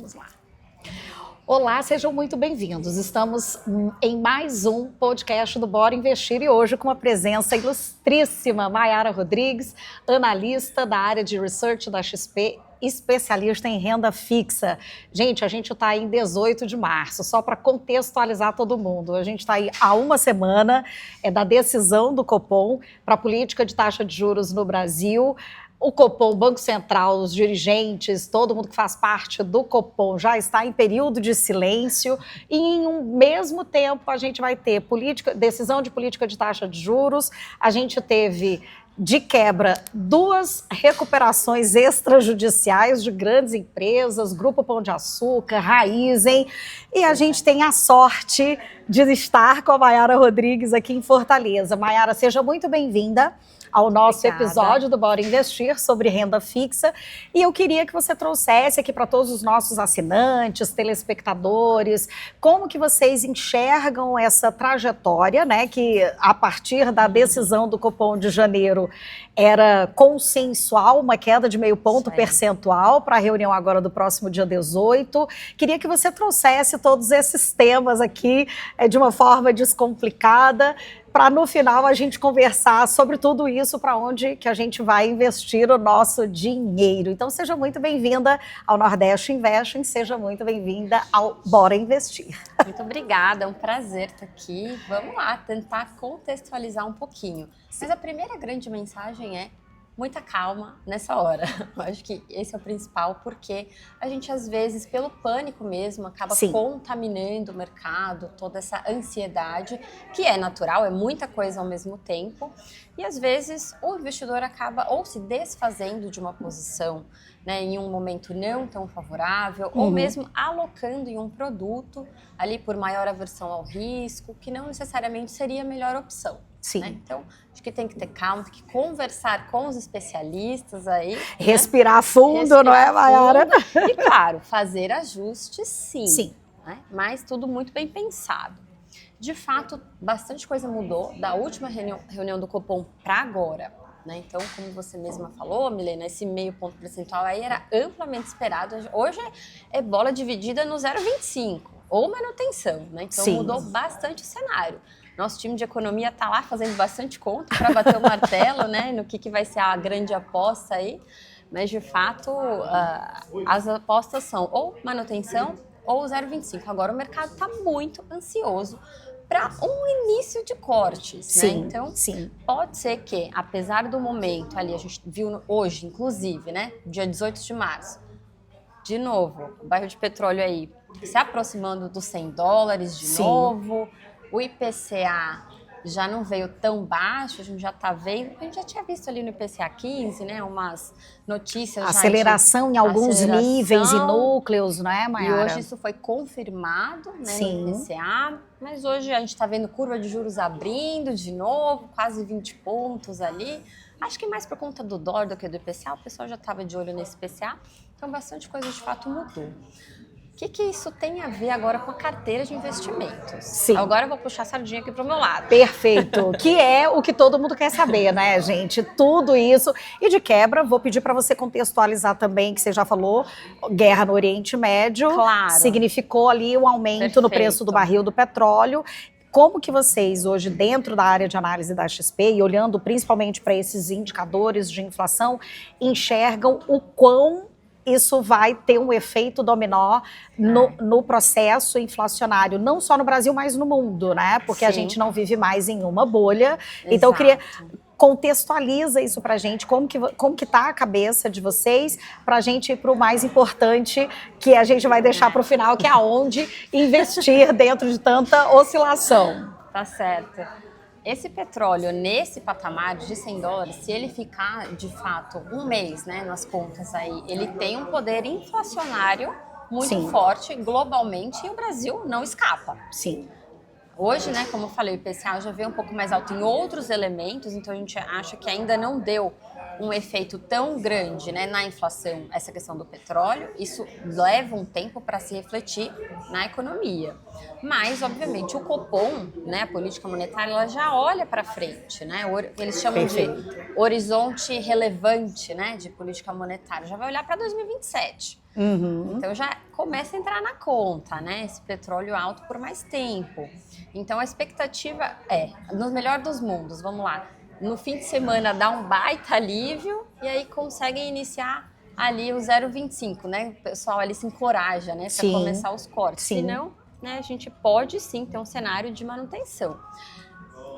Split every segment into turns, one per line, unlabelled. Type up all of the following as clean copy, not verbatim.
Vamos lá. Olá, sejam muito bem-vindos. Estamos em mais um podcast do Bora Investir e hoje com a presença ilustríssima Mayara Rodrigues, analista da área de research da XP, especialista em renda fixa. Gente, a gente está em 18 de março, só para contextualizar todo mundo. A gente está aí há uma semana da decisão do Copom para a política de taxa de juros no Brasil. O Copom, o Banco Central, os dirigentes, todo mundo que faz parte do Copom já está em período de silêncio e em um mesmo tempo a gente vai ter decisão de política de taxa de juros, a gente teve de quebra 2 recuperações extrajudiciais de grandes empresas, Grupo Pão de Açúcar, Raízen, e a gente tem a sorte de estar com a Mayara Rodrigues aqui em Fortaleza. Mayara, seja muito bem-vinda ao nosso episódio do Bora Investir sobre renda fixa. E eu queria que você trouxesse aqui para todos os nossos assinantes, telespectadores, como que vocês enxergam essa trajetória, né, que a partir da decisão do Copom de janeiro era consensual, uma queda de meio ponto percentual para a reunião agora do próximo dia 18. Queria que você trouxesse todos esses temas aqui de uma forma descomplicada, para no final a gente conversar sobre tudo isso, para onde que a gente vai investir o nosso dinheiro. Então seja muito bem-vinda ao Nordeste Investing, seja muito bem-vinda ao Bora Investir.
Muito obrigada, é um prazer estar aqui. Vamos lá, tentar contextualizar um pouquinho. Mas a primeira grande mensagem é muita calma nessa hora. Eu acho que esse é o principal, porque a gente, às vezes, pelo pânico mesmo, acaba contaminando o mercado, toda essa ansiedade, que é natural, é muita coisa ao mesmo tempo. E, às vezes, o investidor acaba ou se desfazendo de uma posição, né, em um momento não tão favorável, ou mesmo alocando em um produto ali por maior aversão ao risco, que não necessariamente seria a melhor opção.
Sim.
Né? Então, acho que tem que ter calma, tem que conversar com os especialistas aí.
Respirar fundo, não é, Mayara?
E, claro, fazer ajustes, sim. Né? Mas tudo muito bem pensado. De fato, bastante coisa mudou da última reunião do Copom para agora. Né? Então, como você mesma falou, Milena, esse meio ponto percentual aí era amplamente esperado. Hoje é bola dividida no 0,25 ou manutenção. Né? Então, mudou bastante o cenário. Nosso time de economia está lá fazendo bastante conta para bater o martelo, né, no que vai ser a grande aposta aí. Mas, de fato, as apostas são ou manutenção ou 0,25. Agora, o mercado está muito ansioso para um início de cortes. Né? Então, pode ser que, apesar do momento ali, a gente viu hoje, inclusive, né, dia 18 de março, de novo, o barril de petróleo aí se aproximando dos $100 de novo. O IPCA já não veio tão baixo, a gente já está vendo, a gente já tinha visto ali no IPCA 15, né, umas notícias
aceleração em alguns níveis e núcleos, né, Mayara?
E hoje isso foi confirmado, né, no IPCA, mas hoje a gente está vendo curva de juros abrindo de novo, quase 20 pontos ali. Acho que mais por conta do dólar do que do IPCA, o pessoal já estava de olho nesse IPCA, então bastante coisa de fato mudou. O que isso tem a ver agora com a carteira de investimentos? Agora eu vou puxar a sardinha aqui para o meu lado.
Perfeito, que é o que todo mundo quer saber, né, gente? Tudo isso. E de quebra, vou pedir para você contextualizar também, que você já falou, guerra no Oriente Médio, significou ali um aumento no preço do barril do petróleo. Como que vocês hoje, dentro da área de análise da XP, e olhando principalmente para esses indicadores de inflação, enxergam o quão isso vai ter um efeito dominó no processo inflacionário, não só no Brasil, mas no mundo, né? Porque a gente não vive mais em uma bolha. Então, eu queria contextualiza isso pra gente, como que tá a cabeça de vocês, pra gente ir pro mais importante, que a gente vai deixar pro final, que é aonde investir dentro de tanta oscilação.
Tá certo. Esse petróleo, nesse patamar de $100, se ele ficar, de fato, um mês, né, nas contas aí, ele tem um poder inflacionário muito forte globalmente e o Brasil não escapa. Hoje, né, como eu falei, o IPCA já veio um pouco mais alto em outros elementos, então a gente acha que ainda não deu um efeito tão grande, né, na inflação, essa questão do petróleo, isso leva um tempo para se refletir na economia. Mas, obviamente, o Copom, né, a política monetária, ela já olha para frente, né? Eles chamam de horizonte relevante, né, de política monetária. Já vai olhar para 2027. Então já começa a entrar na conta, né? Esse petróleo alto por mais tempo. Então a expectativa é, no melhor dos mundos, vamos lá, no fim de semana dá um baita alívio e aí conseguem iniciar ali o 0,25, né? O pessoal ali se encoraja, né, para começar os cortes. Senão, né, a gente pode sim ter um cenário de manutenção.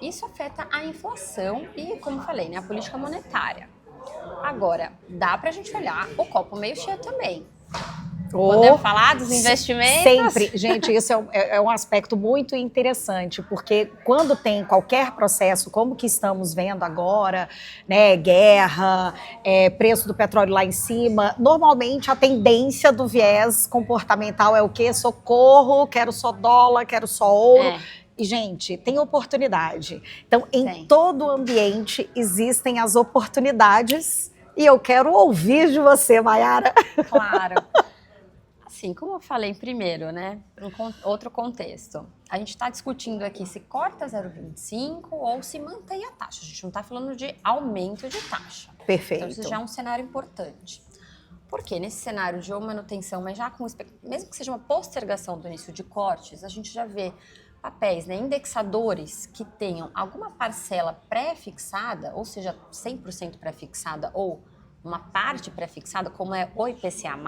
Isso afeta a inflação e, como falei, né, a política monetária. Agora, dá pra gente olhar o copo meio cheio também. Podemos falar dos investimentos?
Sempre. Gente, isso é um aspecto muito interessante, porque quando tem qualquer processo, como que estamos vendo agora, né, guerra, preço do petróleo lá em cima, normalmente a tendência do viés comportamental é o quê? Socorro, quero só dólar, quero só ouro. E, gente, tem oportunidade. Então, em todo ambiente existem as oportunidades e eu quero ouvir de você, Mayara.
Claro. Assim, como eu falei primeiro, né, outro contexto, a gente está discutindo aqui se corta 0,25 ou se mantém a taxa. A gente não está falando de aumento de taxa.
Perfeito.
Então, isso já é um cenário importante. Porque nesse cenário de manutenção, mas já com mesmo que seja uma postergação do início de cortes, a gente já vê papéis, né, indexadores que tenham alguma parcela pré-fixada, ou seja, 100% pré-fixada ou uma parte pré-fixada, como é o IPCA+,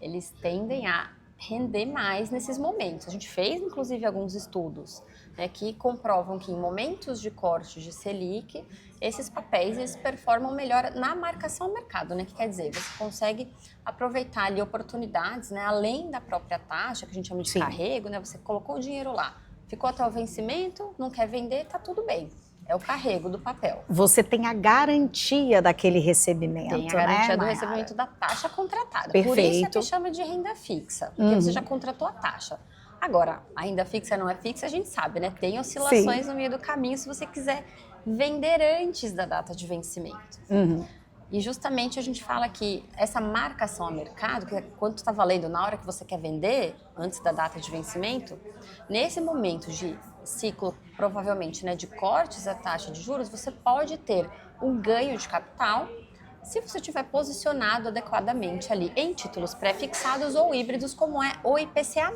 eles tendem a render mais nesses momentos. A gente fez, inclusive, alguns estudos, né, que comprovam que em momentos de corte de Selic, esses papéis eles performam melhor na marcação ao mercado, né? Que quer dizer, você consegue aproveitar ali oportunidades, né, além da própria taxa, que a gente chama de carrego, né? Você colocou o dinheiro lá, ficou até o vencimento, não quer vender, tá tudo bem. É o carrego do papel.
Você tem a garantia daquele recebimento, né?
Tem a garantia do recebimento da taxa contratada.
Perfeito.
Por isso é que chama de renda fixa, porque você já contratou a taxa. Agora, a renda fixa não é fixa, a gente sabe, né? Tem oscilações no meio do caminho se você quiser vender antes da data de vencimento. E justamente a gente fala que essa marcação a mercado, que é quanto está valendo na hora que você quer vender, antes da data de vencimento, nesse momento de ciclo, provavelmente, né, de cortes da taxa de juros, você pode ter um ganho de capital se você estiver posicionado adequadamente ali em títulos pré-fixados ou híbridos, como é o IPCA+.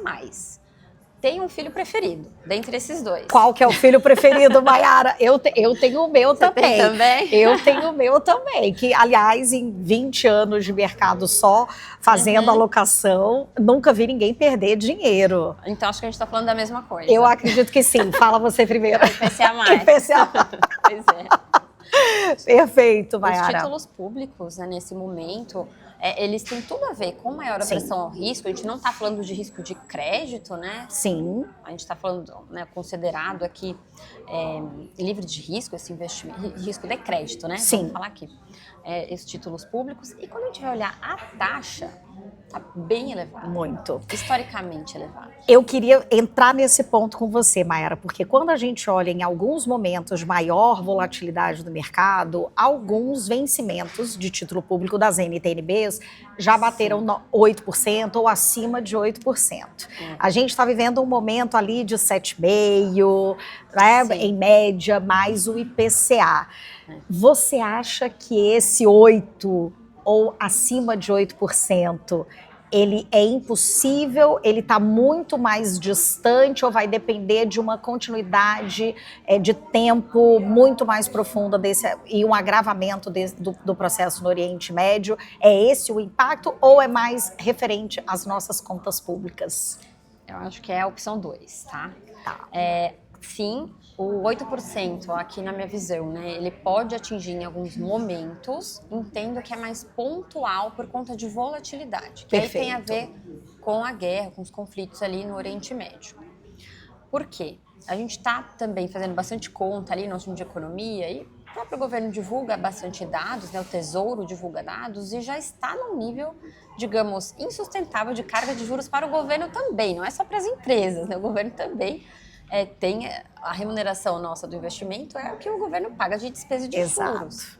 Tem um filho preferido, dentre esses dois.
Qual que é o filho preferido, Mayara? Eu tenho o meu também.
Tem também?
Eu tenho o meu também, que, aliás, em 20 anos de mercado só, fazendo alocação, nunca vi ninguém perder dinheiro.
Então, acho que a gente está falando da mesma coisa.
Eu acredito que sim. Fala você primeiro.
IPCA+.
IPCA+.
Pois é.
Perfeito, Mayara.
Os títulos públicos, né, nesse momento, eles têm tudo a ver com maior aversão ao risco. A gente não está falando de risco de crédito, né?
Sim.
A gente está falando, né, considerado aqui livre de risco, esse investimento, risco de crédito, né?
Sim.
Vamos falar aqui. Esses títulos públicos. E quando a gente vai olhar a taxa, está bem elevada.
Muito.
Historicamente elevada.
Eu queria entrar nesse ponto com você, Mayara, porque quando a gente olha em alguns momentos de maior volatilidade do mercado, alguns vencimentos de título público das NTNBs já bateram 8% ou acima de 8%. A gente está vivendo um momento ali de 7,5%, né, em média, mais o IPCA. Você acha que esse 8% ou acima de 8%, ele é impossível, ele está muito mais distante ou vai depender de uma continuidade de tempo muito mais profunda e um agravamento do processo no Oriente Médio? É esse o impacto ou é mais referente às nossas contas públicas?
Eu acho que é a opção 2, tá? Sim, o 8% aqui na minha visão, né, ele pode atingir em alguns momentos, entendo que é mais pontual por conta de volatilidade, que aí tem a ver com a guerra, com os conflitos ali no Oriente Médio. Por quê? A gente está também fazendo bastante conta ali no time de economia e o próprio governo divulga bastante dados, né, o Tesouro divulga dados e já está num nível, digamos, insustentável de carga de juros para o governo também, não é só para as empresas, né, o governo também tem a remuneração nossa do investimento é o que o governo paga de despesa de juros.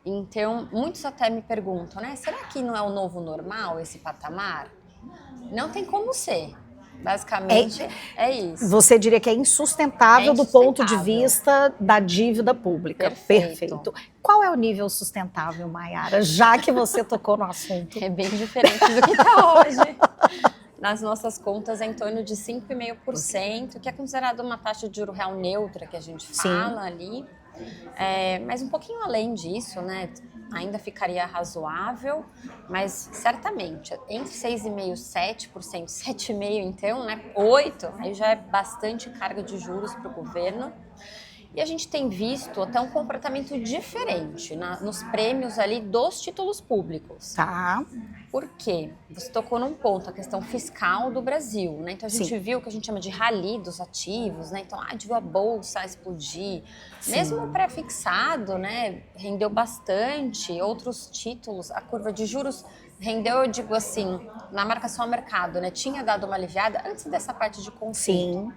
Então, muitos até me perguntam, né? Será que não é o novo normal esse patamar? Não tem como ser. Basicamente, é isso.
Você diria que é insustentável do ponto de vista da dívida pública. Perfeito. Qual é o nível sustentável, Mayara? Já que você tocou no assunto.
É bem diferente do que está hoje. Nas nossas contas é em torno de 5,5%, que é considerado uma taxa de juro real neutra que a gente fala ali. Mas um pouquinho além disso, né? Ainda ficaria razoável, mas certamente entre 6,5% e 7%, 7,5% então, né? 8%, aí já é bastante carga de juros para o governo. E a gente tem visto até um comportamento diferente nos prêmios ali dos títulos públicos.
Tá.
Por quê? Você tocou num ponto, a questão fiscal do Brasil, né? Então a gente viu o que a gente chama de rally dos ativos, né? Então, viu a bolsa explodir. Sim. Mesmo o pré-fixado, né? Rendeu bastante. Outros títulos, a curva de juros rendeu, eu digo assim, na marcação ao mercado, né? Tinha dado uma aliviada antes dessa parte de conflito. Sim.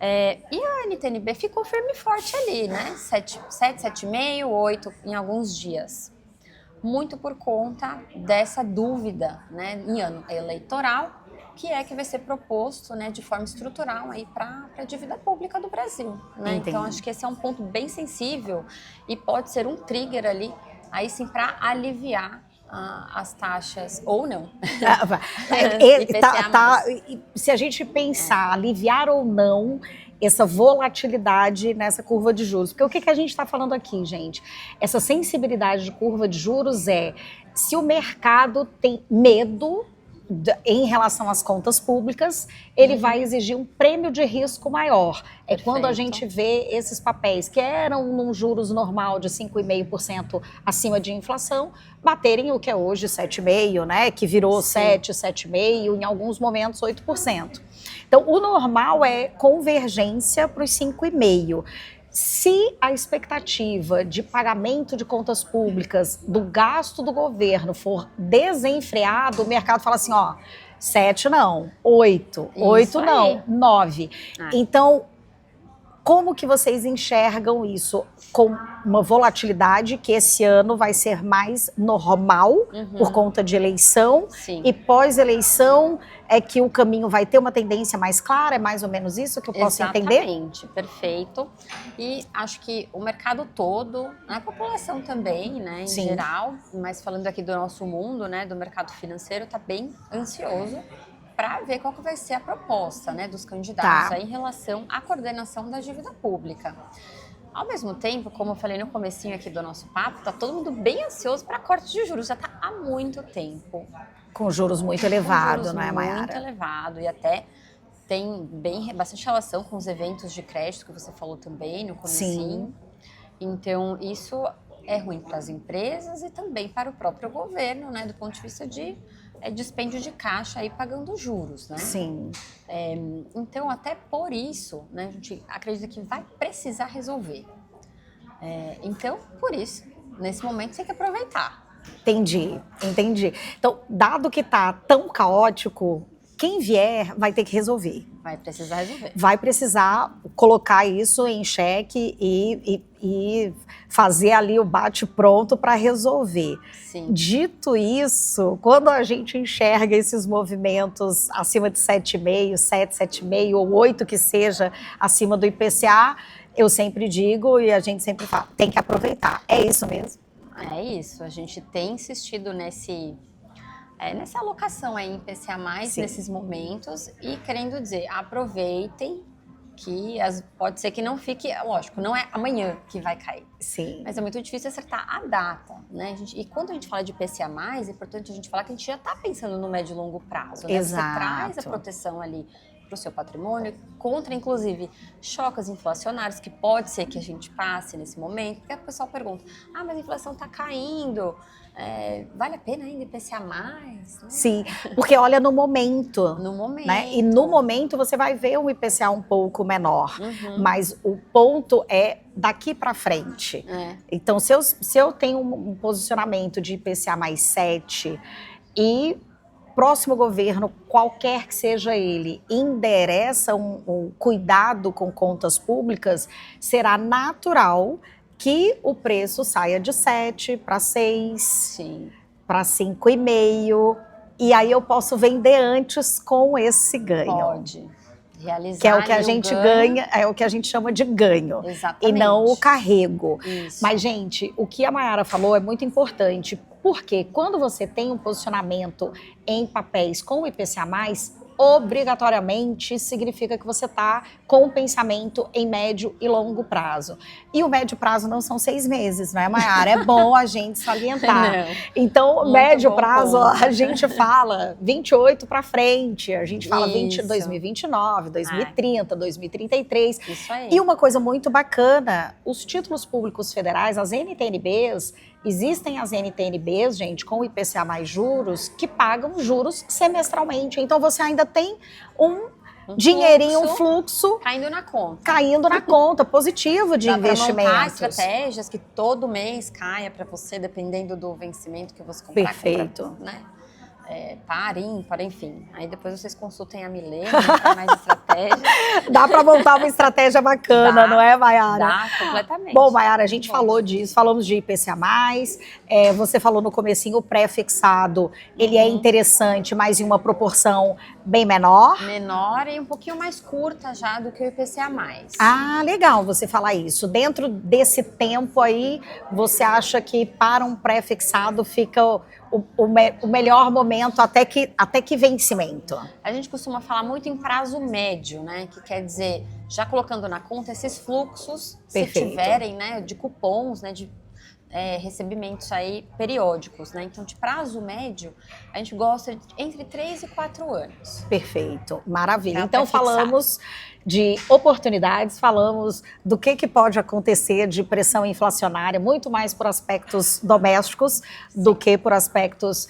E a NTNB ficou firme e forte ali, né? 7, 7,5, 8 em alguns dias. Muito por conta dessa dúvida, né, em ano eleitoral, que vai ser proposto, né, de forma estrutural aí para a dívida pública do Brasil, né? Então acho que esse é um ponto bem sensível e pode ser um trigger ali, aí sim, para aliviar as taxas ou não.
Se a gente pensar aliviar ou não essa volatilidade nessa curva de juros. Porque o que a gente está falando aqui, gente? Essa sensibilidade de curva de juros se o mercado tem medo em relação às contas públicas, ele vai exigir um prêmio de risco maior. Perfeito. Quando a gente vê esses papéis que eram num juros normal de 5,5% acima de inflação, baterem o que é hoje 7,5%, né? Que virou 7, 7,5%, em alguns momentos 8%. Então, o normal é convergência para os 5,5%. Se a expectativa de pagamento de contas públicas, do gasto do governo for desenfreado, o mercado fala assim, 7 não, 8, 8 não, 9. Então, como que vocês enxergam isso? Com uma volatilidade que esse ano vai ser mais normal por conta de eleição. Sim. E pós-eleição é que o caminho vai ter uma tendência mais clara? É mais ou menos isso que eu posso entender?
Exatamente, perfeito. E acho que o mercado todo, a população também, né, em geral, mas falando aqui do nosso mundo, né, do mercado financeiro, está bem ansioso para ver qual que vai ser a proposta, né, dos candidatos aí em relação à coordenação da dívida pública. Ao mesmo tempo, como eu falei no comecinho aqui do nosso papo, tá todo mundo bem ansioso para corte de juros, já está há muito tempo.
Com juros muito elevados, não é, Mayara?
Muito elevado, e até tem bastante relação com os eventos de crédito que você falou também no comecinho. Sim. Então, isso é ruim para as empresas e também para o próprio governo, né, do ponto de vista de dispêndio de caixa aí pagando juros, né?
Sim.
Então, até por isso, né, a gente acredita que vai precisar resolver. Então, por isso, nesse momento, tem que aproveitar.
Entendi. Então, dado que tá tão caótico, quem vier vai ter que resolver.
Vai precisar resolver.
Vai precisar colocar isso em xeque e fazer ali o bate-pronto para resolver.
Sim.
Dito isso, quando a gente enxerga esses movimentos acima de 7,5%, 7, 7,5% ou 8% que seja acima do IPCA, eu sempre digo e a gente sempre fala, tem que aproveitar. É isso mesmo?
É isso. A gente tem insistido nessa alocação aí em IPCA+, nesses momentos, e querendo dizer, aproveitem que pode ser que não fique, lógico, não é amanhã que vai cair.
Sim.
Mas é muito difícil acertar a data, né? E quando a gente fala de IPCA+, é importante a gente falar que a gente já está pensando no médio e longo prazo, né?
Exato.
Você traz a proteção ali para o seu patrimônio, contra, inclusive, choques inflacionários, que pode ser que a gente passe nesse momento, porque o pessoal pergunta, mas a inflação está caindo, vale a pena ainda IPCA+? Né?
Sim, porque olha no momento.
No momento.
Né? E no momento você vai ver um IPCA um pouco menor, mas o ponto é daqui para frente. Então, se eu tenho um posicionamento de IPCA mais 7 e próximo governo, qualquer que seja ele, endereça um cuidado com contas públicas, será natural que o preço saia de 7 para 6,
Sim.
para 5,5, e aí eu posso vender antes com esse ganho.
Pode. Realizar
que é o que a
ali
gente
ganho.
ganha, é o que a gente chama de ganho.
Exatamente.
E não o carrego.
Isso.
Mas, gente, o que a Mayara falou é muito importante, porque quando você tem um posicionamento em papéis com o IPCA+, obrigatoriamente significa que você está com um pensamento em médio e longo prazo. E o médio prazo não são 6 meses, não é, Mayara? É bom a gente salientar.
Não.
Então,
Muito
médio
bom
prazo,
ponto.
a gente fala 28 para frente, a gente fala
Isso.
2029, 2030, 2033.
Isso aí.
E uma coisa muito bacana, os títulos públicos federais, as NTNBs, existem as NTNBs, gente, com IPCA mais juros, que pagam juros semestralmente. Então você ainda tem um dinheirinho, um fluxo
caindo na conta
positivo de
Dá pra
investimentos.
montar estratégias que todo mês caia para você, dependendo do vencimento que você comprar.
Perfeito.
Compra, né? Par, ímpar, enfim. Aí depois vocês consultem a Milena, tem mais estratégia.
Dá para montar uma estratégia bacana, não é, Mayara?
Dá, completamente.
Bom, Mayara, a gente falou disso, falamos de IPCA+, você falou no comecinho, o pré-fixado, ele é interessante, mas em uma proporção bem menor.
Menor e um pouquinho mais curta já do que o IPCA+.
Ah, legal você falar isso. Dentro desse tempo aí, você acha que para um pré-fixado fica o melhor momento até que vencimento?
A gente costuma falar muito em prazo médio, né? Que quer dizer, já colocando na conta esses fluxos,
Perfeito.
se tiverem, né, de cupons, né, de recebimentos aí periódicos, né? Então, de prazo médio, a gente gosta de entre 3 e 4 anos.
Perfeito, maravilha.
Pra
Então
fixar.
falamos de oportunidades, falamos do que pode acontecer de pressão inflacionária, muito mais por aspectos domésticos do que por aspectos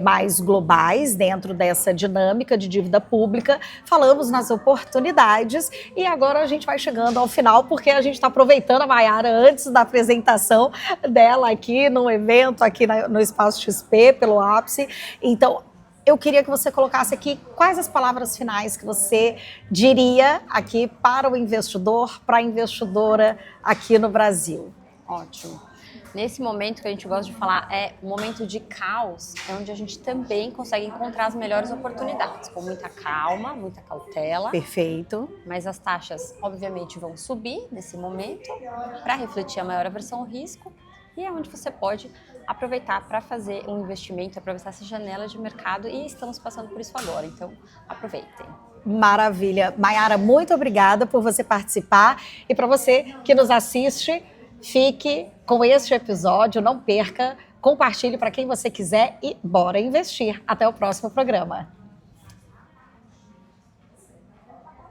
mais globais dentro dessa dinâmica de dívida pública. Falamos nas oportunidades e agora a gente vai chegando ao final, porque a gente está aproveitando a Mayara antes da apresentação dela aqui no evento, aqui no Espaço XP, pelo ápice. Então, eu queria que você colocasse aqui quais as palavras finais que você diria aqui para o investidor, para a investidora aqui no Brasil.
Ótimo. Nesse momento que a gente gosta de falar, um momento de caos, é onde a gente também consegue encontrar as melhores oportunidades, com muita calma, muita cautela.
Perfeito.
Mas as taxas, obviamente, vão subir nesse momento para refletir a maior aversão ao risco. E é onde você pode aproveitar para fazer um investimento, aproveitar essa janela de mercado, e estamos passando por isso agora, então aproveitem.
Maravilha. Mayara, muito obrigada por você participar, e para você que nos assiste, fique com este episódio, não perca, compartilhe para quem você quiser e bora investir. Até o próximo programa.